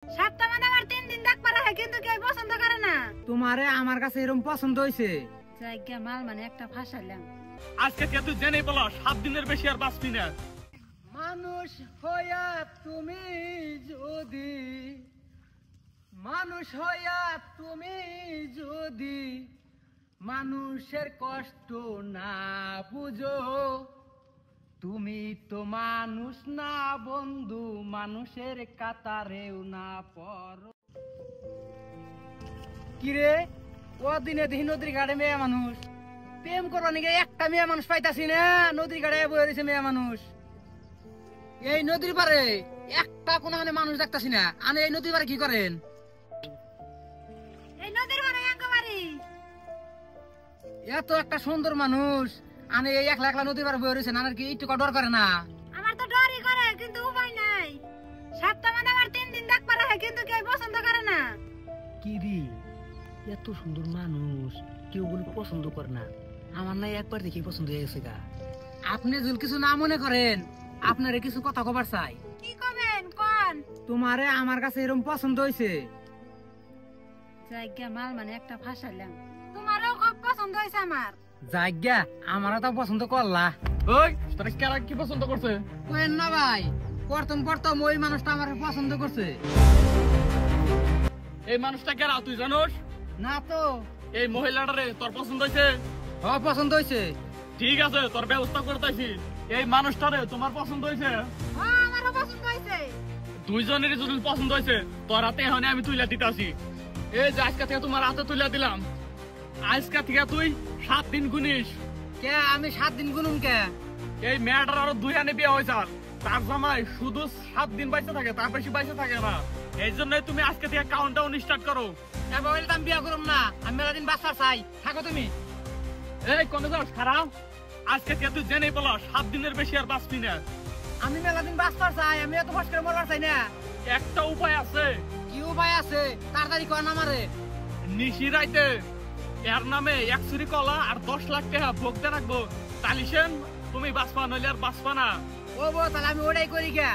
সপ্তাহ মানে আমার 3 দিন দেখ পারা হয় কিন্তু কেউ পছন্দ করে না। তোমারে আমার কাছে এরকম পছন্দ হইছে। জায়গা মাল মানে একটা ফাঁসাইলাম। আজকে কে তুই জেনেই বলো 7 দিনের বেশি আর বাঁচবি না। মানুষ হইয়া তুমি যদি মানুষের কষ্ট না বুঝো, তুমি তো মানুষ না বন্ধু, মানুষের কাতারেও না পড়ো। কিরে ও দিনে দেখি নদীর ঘাটে মেয়ে মানুষ প্রেম করবা নাকি একটা মেয়ে মানুষ পাইতাছি না। নদীর ঘাটে বয়ে রয়েছে মেয়ে মানুষ। এই নদীর পারে একটা কোনো মানুষ দেখতাছি না। আনে এই নদীর পারে কি করেন? এই নদীর পারে একেবারে এত একটা সুন্দর মানুষ আনে এই একলা একলা নদীর পারে বয়ে রয়েছে। আনার কি একটু ডর করে না? আমার তো ডরই করে কিন্তু উপায় নাই। সপ্তাহ মানে আমার 3 দিন দেখ পারা হয় কিন্তু কেউ পছন্দ করে না। কি রে এত সুন্দর মানুষ কেউ বলে পছন্দ করে না? আমার নাই একবার দেখি পছন্দ হয়ে গেছে গা। আপনি যদি কিছু না মনে করেন আপনারে কিছু কথা কবার চাই। কি কবেন কোন? তোমারে আমার কাছে এরকম পছন্দ হইছে। জায়গা মাল মানে একটা ফাঁসাইলাম। তোমারও খুব পছন্দ হয়েছে আমার। জায়গা আমারও তো পছন্দ করলা। ওই তোরা কারা কি পছন্দ করছে? কোয়েন না ভাই, প্রথম ওই মানুষটা আমার পছন্দ করছে। এই মানুষটা কারা তুই জানোস? না তো। এই মহিলাটারে তোর পছন্দ হইছে? হ্যাঁ পছন্দ হইছে। ঠিক আছে তোর ব্যবস্থা করতেছি। এই মানুষটারে তোমার পছন্দ হইছে? হ্যাঁ আমারও পছন্দ হয়েছে। দুইজনেরই যদি পছন্দ হইছে তোর হাতে এখন আমি তুইলা দিতাছি। এই যে আজকে থেকে তোমার হাতে তুইলা দিলাম। আজকে থেকে তুই 7 দিন গুনিস। কে আমি 7 দিন গুনুম কে? এই মেয়েটার আরো 2 আনে বিয়ে হয়েছে, তার জামাই শুধু 7 দিন বাইসে থাকে, তার বেশি বাইসে থাকে না। এই জন্যই তুমি আজকে থেকে কাউন্টডাউন স্টার্ট করো। এবার আমি বিয়া করুম না, আমি মেলা দিন বাঁচার চাই। থাকো তুমি। এই কোন যাস খারাপ? আজকে থেকে তুই জেনেই বলো 7 দিনের বেশি আর বাঁচবি না। আমি মেলা দিন বাঁচবার চাই, আমি এত কষ্ট করে মরবার চাই না। একটা উপায় আছে। কি উপায় আছে? তাড়াতাড়ি কর না আমারে। নিশি রাইতে এর নামে 1 চুরি কলা আর 10 লাখ টাকা ভোগ দিয়ে রাখবো। তালিশেন তুমি বাঁচবা, নইলে আর বাঁচবা না। ও বো তাহলে আমি ওটাই করি কে?